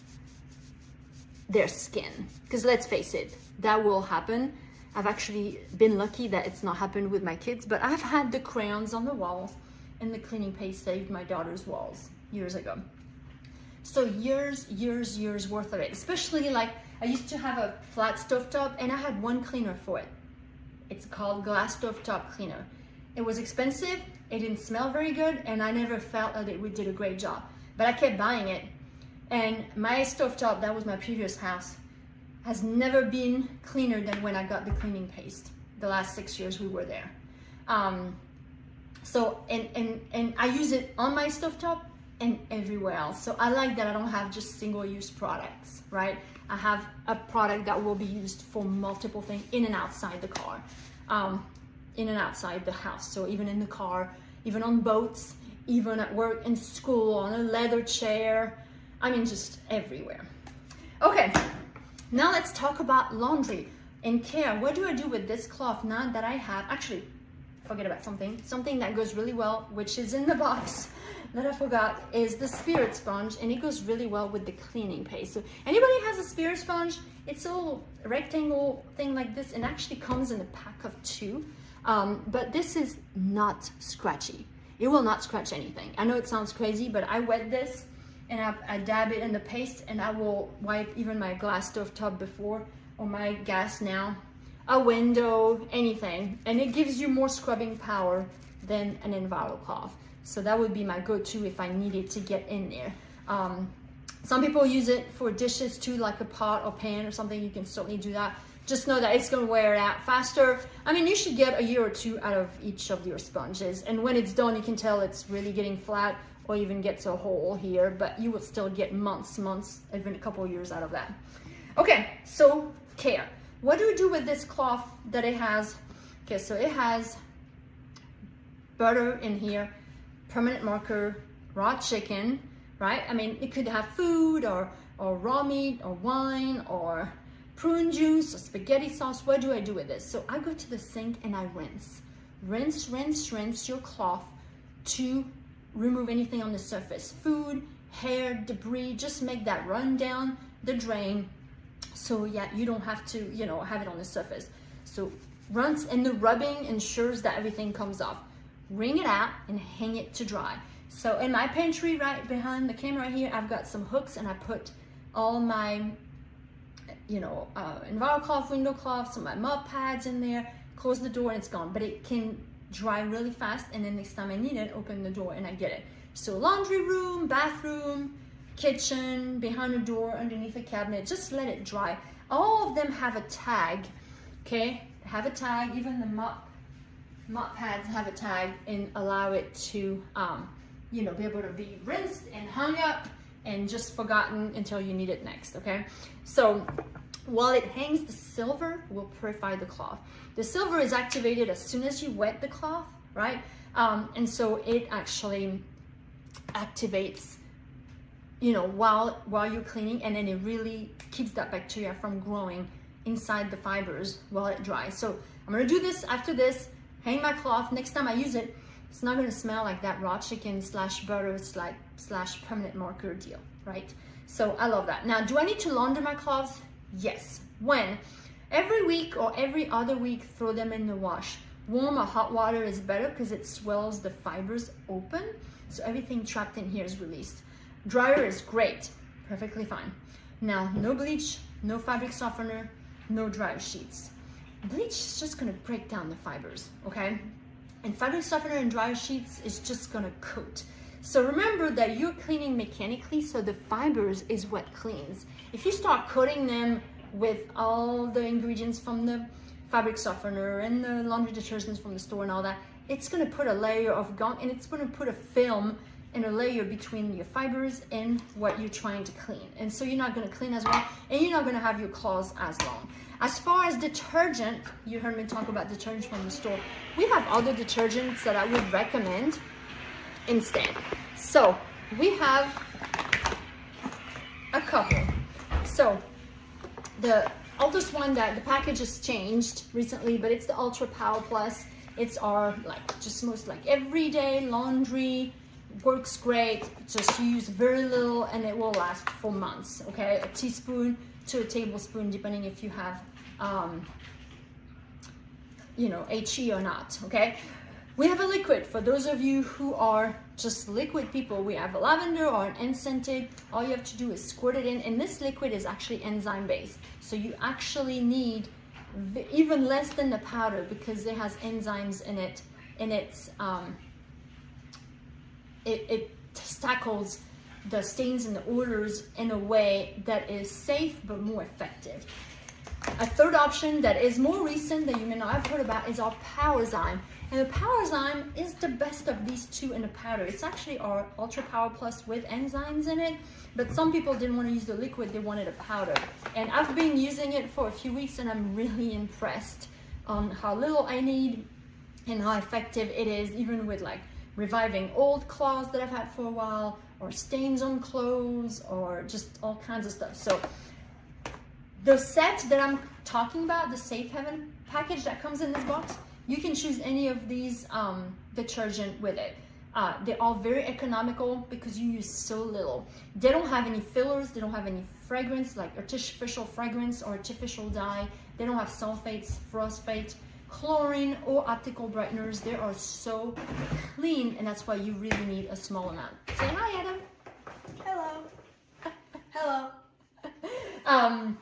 their skin. Because let's face it, that will happen. I've actually been lucky that it's not happened with my kids, but I've had the crayons on the walls, and the cleaning paste saved my daughter's walls years ago. So years worth of it. Especially like, I used to have a flat stovetop and I had one cleaner for it. It's called Glass Stovetop Cleaner. It was expensive, it didn't smell very good, and I never felt that it did a great job. But I kept buying it. And my stovetop, that was my previous house, has never been cleaner than when I got the cleaning paste. The last 6 years we were there. So, and I use it on my stovetop and everywhere else. So I like that I don't have just single-use products, right? I have a product that will be used for multiple things in and outside the car, in and outside the house. So even in the car, even on boats, even at work, in school, on a leather chair, I mean, just everywhere. Okay, now let's talk about laundry and care. What do I do with this cloth now that I have? Actually, forget about something that goes really well, which is in the box that I forgot, is the spirit sponge, and it goes really well with the cleaning paste. So anybody has a spirit sponge, it's a little rectangle thing like this, and actually comes in a pack of 2. But this is not scratchy. It will not scratch anything. I know it sounds crazy, but I wet this and I dab it in the paste, and I will wipe even my glass stovetop before, or my gas now, a window, anything, and it gives you more scrubbing power than an EnviroCloth. So that would be my go-to if I needed to get in there. Some people use it for dishes too, like a pot or pan or something. You can certainly do that. Just know that it's going to wear it out faster. I mean, you should get a year or 2 out of each of your sponges, and when it's done, you can tell it's really getting flat, or even gets a hole here, but you will still get months, even a couple of years out of that. Okay, so care. What do we do with this cloth that it has? Okay, so it has butter in here, permanent marker, raw chicken, right? I mean, it could have food or raw meat or wine or prune juice or spaghetti sauce. What do I do with this? So I go to the sink and I rinse. Rinse your cloth to remove anything on the surface. Food, hair, debris, just make that run down the drain. So yeah, you don't have to, you know, have it on the surface. So rinse, and the rubbing ensures that everything comes off. Wring it out and hang it to dry. So in my pantry right behind the camera here, I've got some hooks and I put all my, you know, EnviroCloth, window cloths, some of my mop pads in there, close the door and it's gone. But it can dry really fast, and then next time I need it, open the door and I get it. So laundry room, bathroom, kitchen, behind the door, underneath a cabinet, just let it dry. All of them have a tag, okay? Have a tag, even the mop pads have a tag, and allow it to, you know, be able to be rinsed and hung up and just forgotten until you need it next, okay? So while it hangs, the silver will purify the cloth. The silver is activated as soon as you wet the cloth, right? And so it actually activates, you know, while you're cleaning, and then it really keeps that bacteria from growing inside the fibers while it dries. So I'm gonna do this after this, hang my cloth. Next time I use it, it's not gonna smell like that raw chicken / butter / permanent marker deal, right? So I love that. Now, do I need to launder my cloths? Yes. When? Every week or every other week, throw them in the wash. Warm or hot water is better because it swells the fibers open, so everything trapped in here is released. Dryer is great, perfectly fine. Now, no bleach, no fabric softener, no dryer sheets. Bleach is just gonna break down the fibers, okay? And fabric softener and dryer sheets is just gonna coat. So remember that you're cleaning mechanically, so the fibers is what cleans. If you start coating them with all the ingredients from the fabric softener and the laundry detergents from the store and all that, it's gonna put a layer of gunk, and it's gonna put a film and a layer between your fibers and what you're trying to clean. And so you're not gonna clean as well, and you're not gonna have your cloths as long. As far as detergent, you heard me talk about detergent from the store. We have other detergents that I would recommend instead. So we have a couple. So the oldest one, that the package has changed recently, but it's the Ultra Power Plus. It's our most everyday laundry, works great. Just use very little and it will last for months, okay? A teaspoon to a tablespoon, depending if you have you know, HE or not, okay? We have a liquid. For those of you who are just liquid people, we have a lavender or an unscented. All you have to do is squirt it in, and this liquid is actually enzyme based. So you actually need even less than the powder because it has enzymes in it, and it tackles the stains and the odors in a way that is safe but more effective. A third option that is more recent that you may not have heard about is our Powerzyme. And the Powerzyme is the best of these two in a powder. It's actually our Ultra Power Plus with enzymes in it, but some people didn't want to use the liquid, they wanted a powder. And I've been using it for a few weeks and I'm really impressed on how little I need and how effective it is, even with reviving old cloths that I've had for a while, or stains on clothes, or just all kinds of stuff. So the set that I'm talking about, the Safe Haven package that comes in this box, you can choose any of these detergent with it. They're all very economical because you use so little. They don't have any fillers, they don't have any fragrance, like artificial fragrance or artificial dye. They don't have sulfates, phosphate, chlorine, or optical brighteners. They are so clean, and that's why you really need a small amount. Say hi, Adam. Hello. Hello.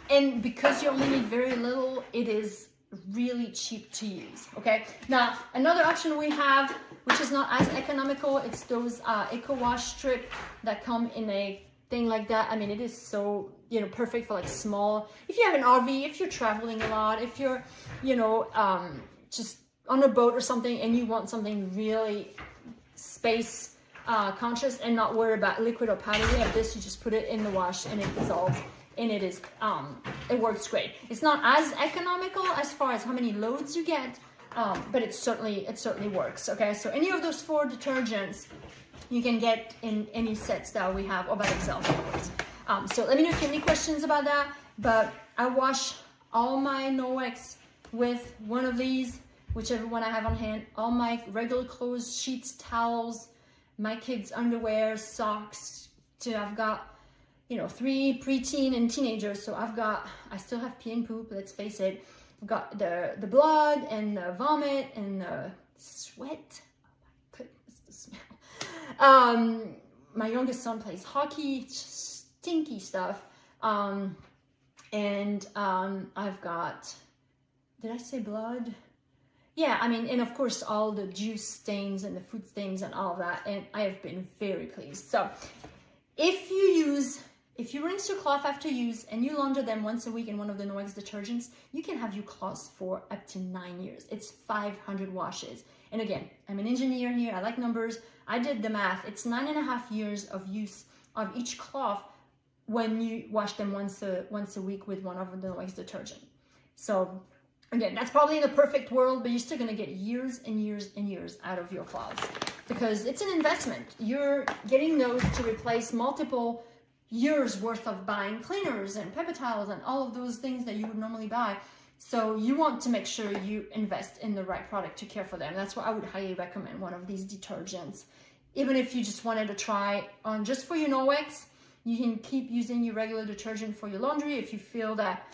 And because you only need very little, it is really cheap to use, okay? Now, another option we have, which is not as economical, it's those Eco Wash strip that come in a thing like that. I mean, it is so, you know, perfect for small, if you have an RV, if you're traveling a lot, if you're, you know, just on a boat or something and you want something really space conscious and not worry about liquid or powder. We have this, you just put it in the wash and it dissolves. And it is, it works great. It's not as economical as far as how many loads you get, but it certainly works. Okay, so any of those 4 detergents you can get in any sets that we have, or by themselves, of course. So let me know if you have any questions about that. but I wash all my Norwex with one of these, whichever one I have on hand. All my regular clothes, sheets, towels, my kids' underwear, socks. So I've got, 3 preteen and teenagers. So I still have pee and poop, let's face it. I've got the blood and the vomit and the sweat. Oh my goodness, the smell. My youngest son plays hockey, stinky stuff. I've got, did I say blood? Yeah, and of course all the juice stains and the food stains and all of that, and I have been very pleased. So if you rinse your cloth after use and you launder them once a week in one of the Norwex detergents, you can have your cloths for up to 9 years. It's 500 washes. And again, I'm an engineer here, I like numbers. I did the math. It's 9.5 years of use of each cloth when you wash them once a week with one of the Norwex detergent. So again, that's probably in a perfect world, but you're still gonna get years and years and years out of your cloths because it's an investment. You're getting those to replace multiple years worth of buying cleaners and paper towels and all of those things that you would normally buy. So you want to make sure you invest in the right product to care for them. That's why I would highly recommend one of these detergents. Even if you just wanted to try on just for your Norwex, you can keep using your regular detergent for your laundry if you feel that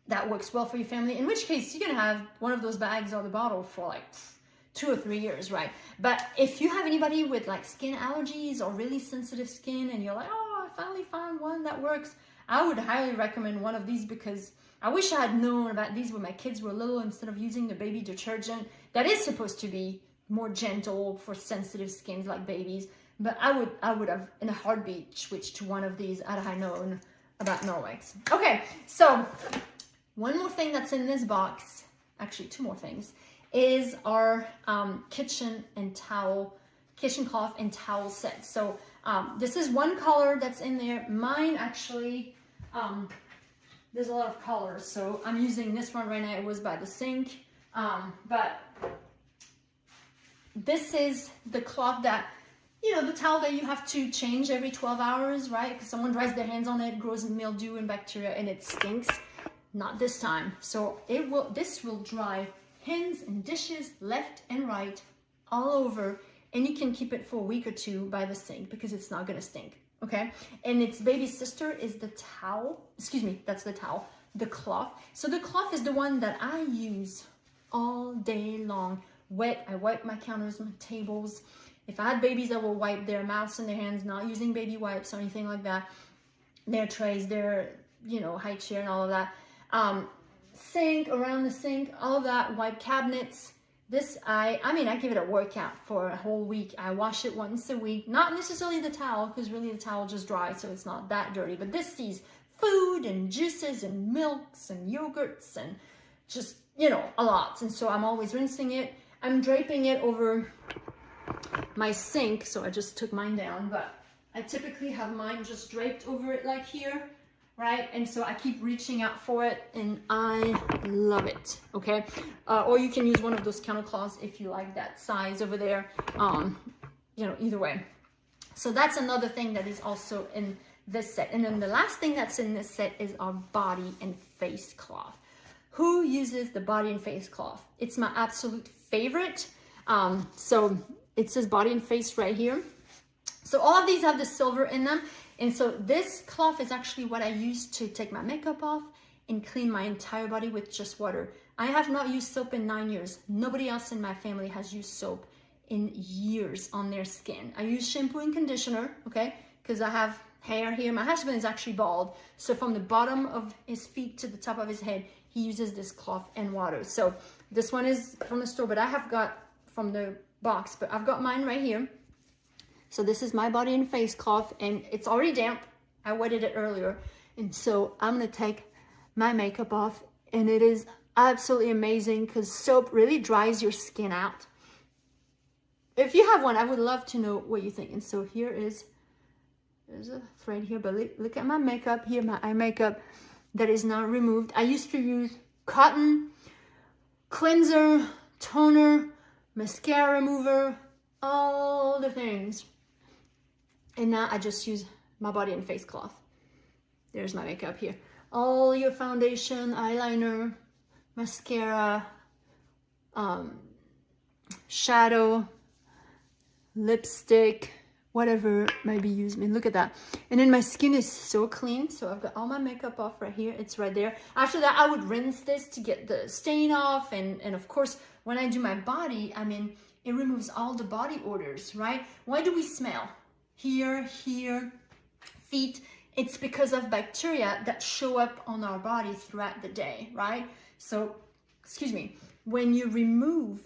that works well for your family, in which case you're gonna have one of those bags or the bottle for like 2 or 3 years, right? But if you have anybody with like skin allergies or really sensitive skin and you're like, oh, I finally found one that works, I would highly recommend one of these because I wish I had known about these when my kids were little instead of using the baby detergent that is supposed to be more gentle for sensitive skins like babies. But I would have in a heartbeat switched to one of these had I known about Norwex. Okay, so one more thing that's in this box, actually 2 more things, is our kitchen cloth and towel set. So this is one color that's in there. Mine actually, there's a lot of colors, so I'm using this one right now. It was by the sink, but this is the cloth that, the towel that you have to change every 12 hours, right? Because someone dries their hands on it, grows mildew and bacteria, and it stinks. Not this time. So this will dry hands and dishes left and right all over, and you can keep it for a week or 2 by the sink because it's not gonna stink, okay? And its baby sister is the towel. Excuse me, that's the towel, the cloth. So the cloth is the one that I use all day long. Wet, I wipe my counters, my tables. If I had babies, I will wipe their mouths and their hands, not using baby wipes or anything like that. Their trays, their, high chair and all of that. Sink, around the sink, all of that, wipe cabinets. This, I give it a workout for a whole week. I wash it once a week. Not necessarily the towel, because really the towel just dries, so it's not that dirty. But this sees food and juices and milks and yogurts and just, a lot. And so I'm always rinsing it. I'm draping it over my sink, so I just took mine down, but I typically have mine just draped over it like here, right? And so I keep reaching out for it, and I love it, okay? Or you can use one of those counter cloths if you like that size over there, either way. So that's another thing that is also in this set. And then the last thing that's in this set is our body and face cloth. Who uses the body and face cloth? It's my absolute favorite. So it says body and face right here. So all of these have the silver in them. And so this cloth is actually what I use to take my makeup off and clean my entire body with just water. I have not used soap in 9 years. Nobody else in my family has used soap in years on their skin. I use shampoo and conditioner, okay? Because I have hair here. My husband is actually bald. So from the bottom of his feet to the top of his head, he uses this cloth and water. So this one is from the store, but I have got from the box, but I've got mine right here. So this is my body and face cloth, and it's already damp. I wetted it earlier. And so I'm gonna take my makeup off, and it is absolutely amazing because soap really dries your skin out. If you have one, I would love to know what you think. And so there's a thread here, but look at my makeup here, my eye makeup that is not removed. I used to use cotton, cleanser, toner, mascara remover, all the things. And now I just use my body and face cloth. there's my makeup here. All your foundation, eyeliner, mascara, shadow, lipstick, whatever might be used. I mean, look at that. And then my skin is so clean. So I've got all my makeup off right here. It's right there. After that, I would rinse this to get the stain off. And of course, when I do my body, I mean, it removes all the body odors, right? Why do we smell? Here, feet. It's because of bacteria that show up on our body throughout the day, right? So, excuse me, when you remove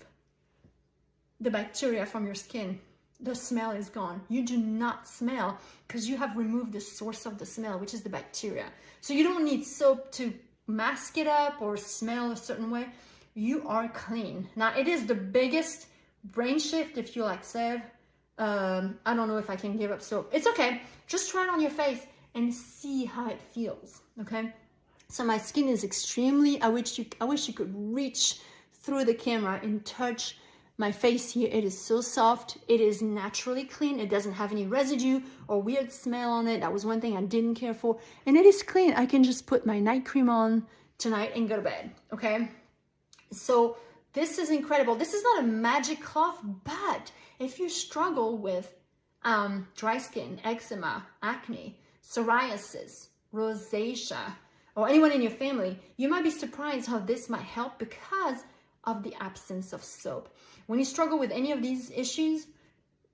the bacteria from your skin, the smell is gone. You do not smell because you have removed the source of the smell, which is the bacteria. So you don't need soap to mask it up or smell a certain way. You are clean. Now, it is the biggest brain shift if you're like, Sev, I don't know if I can give up soap. It's okay. Just try it on your face and see how it feels, okay? So my skin is extremely, I wish you could reach through the camera and touch my face here. It is so soft. It is naturally clean. It doesn't have any residue or weird smell on it. That was one thing I didn't care for. And it is clean. I can just put my night cream on tonight and go to bed, okay? So this is incredible. This is not a magic cloth, but if you struggle with dry skin, eczema, acne, psoriasis, rosacea, or anyone in your family, you might be surprised how this might help because of the absence of soap. When you struggle with any of these issues,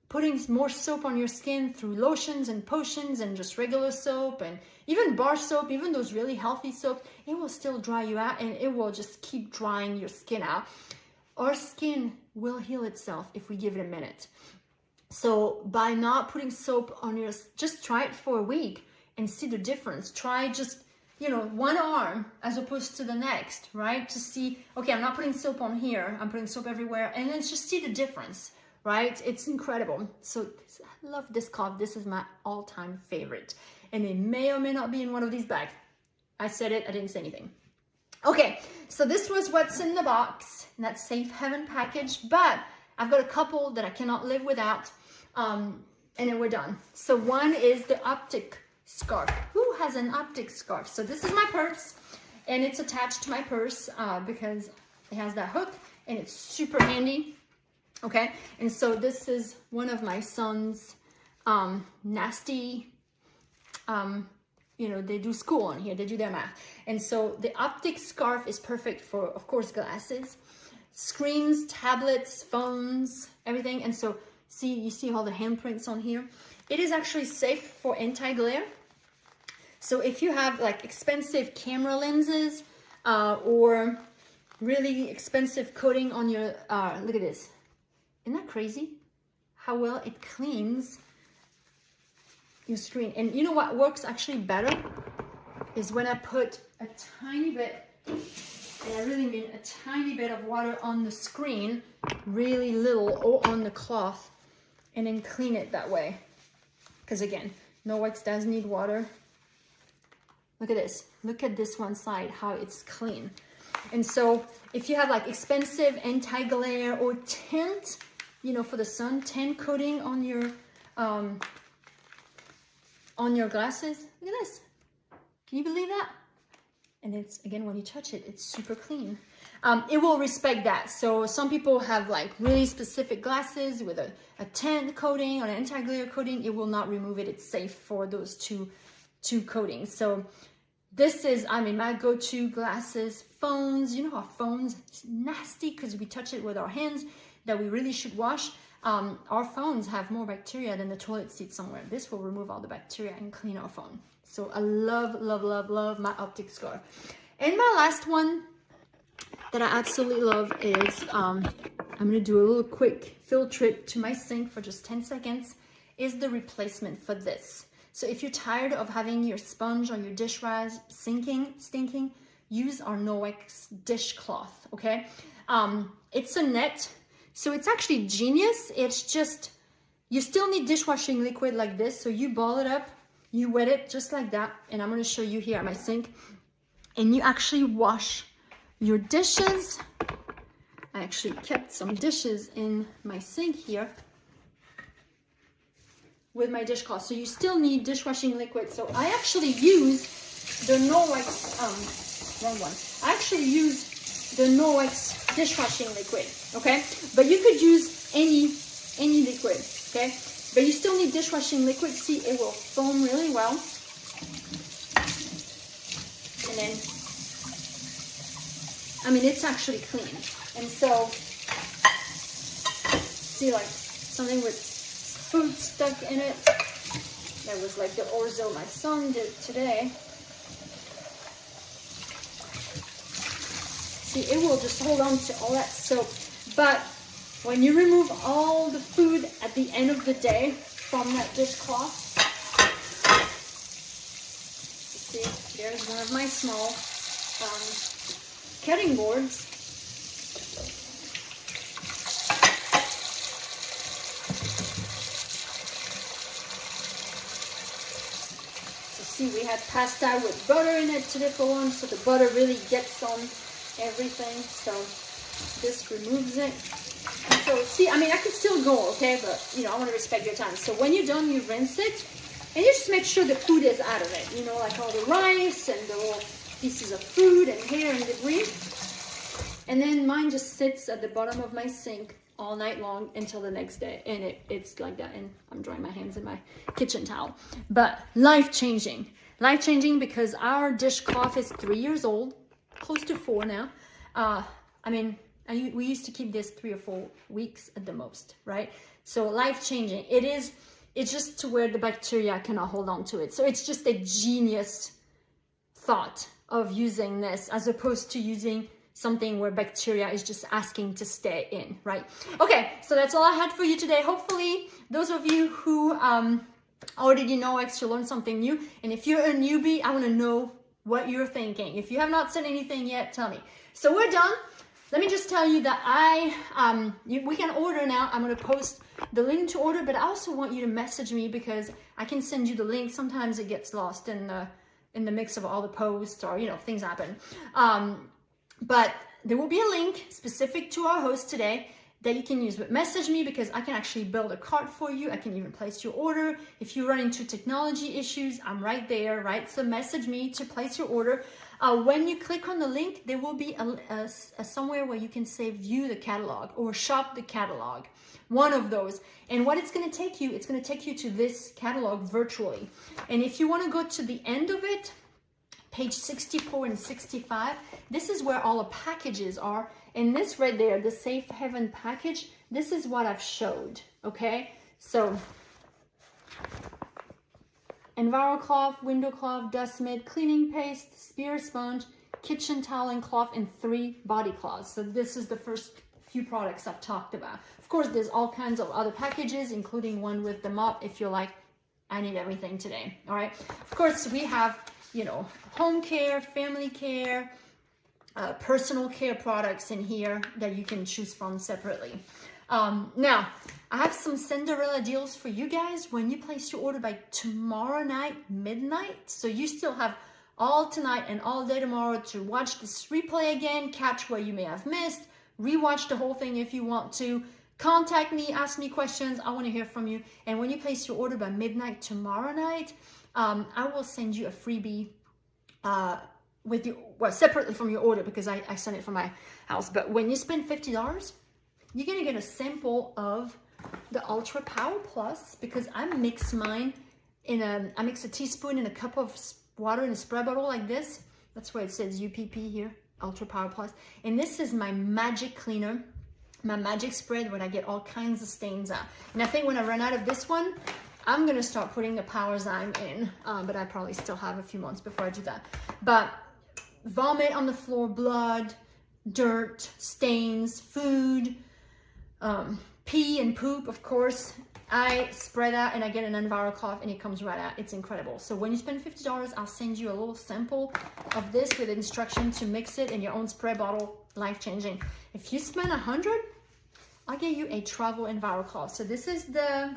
putting more soap on your skin through lotions and potions and just regular soap and even bar soap, even those really healthy soaps, it will still dry you out and it will just keep drying your skin out. Our skin will heal itself if we give it a minute. So by not putting soap on your, just try it for a week and see the difference. Try just, you know, one arm as opposed to the next, right? To see, okay, I'm not putting soap on here, I'm putting soap everywhere, and then just see the difference, right? It's incredible. So I love this cloth. This is my all-time favorite. And it may or may not be in one of these bags. I said it, I didn't say anything. Okay, so this was what's in the box, in that Safe Haven package, but I've got a couple that I cannot live without, and then we're done. So one is the Optic scarf. Who has an Optic scarf? So this is my purse, and it's attached to my purse because it has that hook, and it's super handy, okay? And so this is one of my son's nasty, you know, they do school on here, they do their math. And so the Optic scarf is perfect for, of course, glasses, screens, tablets, phones, everything. And so see, you see all the handprints on here. It is actually safe for anti-glare. So if you have like expensive camera lenses or really expensive coating on your, look at this. Isn't that crazy? How well it cleans your screen. And you know what works actually better is when I put a tiny bit, and I really mean a tiny bit of water on the screen, really little, or on the cloth, and then clean it that way. Because again, Norwex does need water. Look at this. Look at this one side, how it's clean. And so if you have like expensive anti-glare or tint, you know, for the sun, tint coating on your glasses, look at this. Can you believe that? And it's, again, when you touch it, it's super clean. It will respect that. So some people have like really specific glasses with a tint coating or an anti-glare coating. It will not remove it. It's safe for those two coatings. So this is, I mean, my go-to glasses, phones. You know how phones, it's nasty because we touch it with our hands that we really should wash. Our phones have more bacteria than the toilet seat somewhere. This will remove all the bacteria and clean our phone. So I love, love, love, love my Optic scarf. And my last one that I absolutely love is, I'm gonna do a little quick filter it to my sink for just 10 seconds, is the replacement for this. So if you're tired of having your sponge or your dish rag stinking, use our Norwex dishcloth, okay? It's a net, so it's actually genius. It's just, you still need dishwashing liquid like this, so you ball it up, you wet it just like that, and I'm gonna show you here at my sink, and you actually wash your dishes. I actually kept some dishes in my sink here. with my dishcloth. So you still need dishwashing liquid. So I actually use the Norwex, wrong one. I actually use the Norwex dishwashing liquid, okay? But you could use any liquid, okay? But you still need dishwashing liquid. See, it will foam really well. And then, I mean, it's actually clean. And so, see, like something with food stuck in it. That was like the orzo my son did today. See, it will just hold on to all that soap. But when you remove all the food at the end of the day from that dishcloth, see, there's one of my small cutting boards. So see, we had pasta with butter in it today for lunch, so the butter really gets on everything. So this removes it. And so see, I mean, I could still go, okay, but you know, I want to respect your time. So when you're done, you rinse it, and you just make sure the food is out of it. You know, like all the rice and the little pieces of food and hair and debris. And then mine just sits at the bottom of my sink all night long until the next day, and it's like that. And I'm drying my hands in my kitchen towel. But life-changing because our dishcloth is 3 years old, close to 4 now. I mean, we used to keep this 3 or 4 weeks at the most, right? So life-changing. It's just to where the bacteria cannot hold on to it. So it's just a genius thought of using this as opposed to using something where bacteria is just asking to stay in, right? Okay, so that's all I had for you today. Hopefully, those of you who already know Norwex learned something new. And if you're a newbie, I want to know what you're thinking. If you have not said anything yet, tell me. So we're done. Let me just tell you that we can order now. I'm going to post the link to order, but I also want you to message me because I can send you the link. Sometimes it gets lost in the mix of all the posts, or you know, things happen. But there will be a link specific to our host today that you can use. But message me because I can actually build a cart for you. I can even place your order. If you run into technology issues, I'm right there, right? So message me to place your order. When you click on the link, there will be a somewhere where you can say view the catalog or shop the catalog. One of those. And what it's going to take you, it's going to take you to this catalog virtually. And if you want to go to the end of it, page 64 and 65, this is where all the packages are. And this right there, the Safe Haven package, this is what I've showed, okay? So, EnviroCloth, window cloth, dust mitt, cleaning paste, spear sponge, kitchen towel and cloth, and 3 body cloths. So this is the first few products I've talked about. Of course, there's all kinds of other packages, including one with the mop if you're like, I need everything today, all right? Of course, we have, you know, home care, family care, personal care products in here that you can choose from separately. Now, I have some Cinderella deals for you guys when you place your order by tomorrow night, midnight. So you still have all tonight and all day tomorrow to watch this replay again, catch what you may have missed, rewatch the whole thing if you want to. Contact me, ask me questions. I want to hear from you. And when you place your order by midnight tomorrow night, I will send you a freebie with you, well, separately from your order because I sent it from my house. But when you spend $50, you're gonna get a sample of the Ultra Power Plus because I mix mine I mix a teaspoon in a cup of water in a spray bottle like this. That's where it says UPP here, Ultra Power Plus. And this is my magic cleaner, my magic spread when I get all kinds of stains out. And I think when I run out of this one, I'm gonna start putting the Powerzyme in, but I probably still have a few months before I do that. But vomit on the floor, blood, dirt, stains, food, pee and poop, of course. I spray that and I get an EnviroCloth and it comes right out. It's incredible. So when you spend $50, I'll send you a little sample of this with instruction to mix it in your own spray bottle. Life-changing. If you spend $100, I'll get you a travel EnviroCloth. So this is the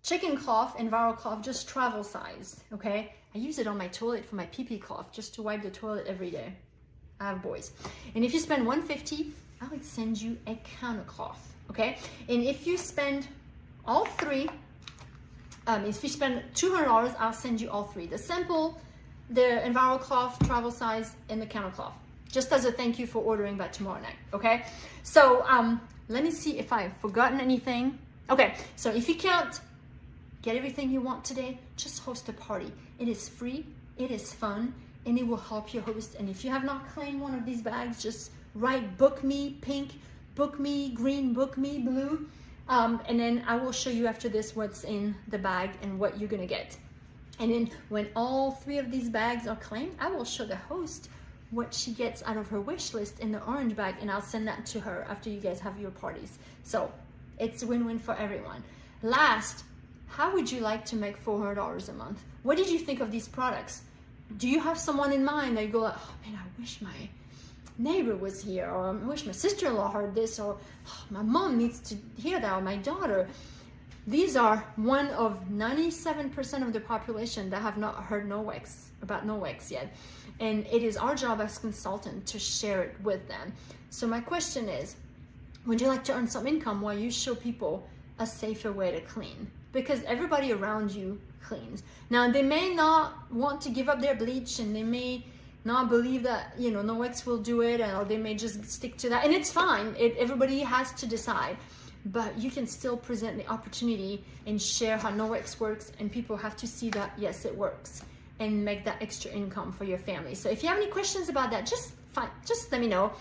chicken cloth, EnviroCloth, just travel size, okay? I use it on my toilet for my pee-pee cloth, just to wipe the toilet every day. I have boys. And if you spend $150, I would send you a counter cloth, okay? And if you spend all 3, If you spend $200, I'll send you all three: the sample, the EnviroCloth travel size, and the countercloth, just as a thank you for ordering by tomorrow night. Okay, so let me see if I've forgotten anything. Okay, so if you can't get everything you want today, just host a party. It is free, it is fun, and it will help you host. And if you have not claimed one of these bags, just write book me pink, book me green, book me blue, and then I will show you after this what's in the bag and what you're gonna get. And then when all three of these bags are claimed, I will show the host what she gets out of her wish list in the orange bag, and I'll send that to her after you guys have your parties. So it's a win-win for everyone. Last, how would you like to make $400 a month? What did you think of these products? Do you have someone in mind that you go like, oh man, I wish my neighbor was here, or I wish my sister-in-law heard this, or oh, my mom needs to hear that, or my daughter? These are one of 97% of the population that have not heard about NoWex yet. And it is our job as consultant to share it with them. So my question is, would you like to earn some income while you show people a safer way to clean? Because everybody around you cleans. Now, they may not want to give up their bleach, and they may not believe that, you know, NoWex will do it, or they may just stick to that. And it's fine. Everybody has to decide. But you can still present the opportunity and share how NoWex works, and people have to see that, yes, it works, and make that extra income for your family. So if you have any questions about that, just let me know.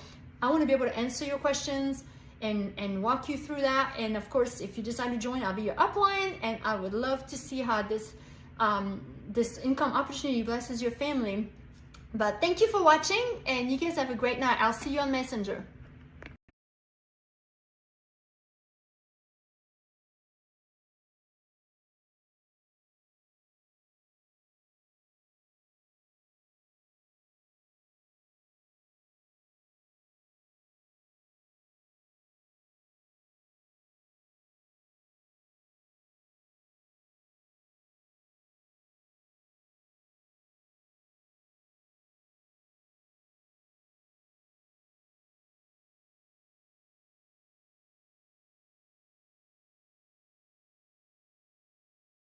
I want to be able to answer your questions and walk you through that. And of course, if you decide to join, I'll be your upline, and I would love to see how this income opportunity blesses your family. But thank you for watching, and you guys have a great night. I'll see you on Messenger.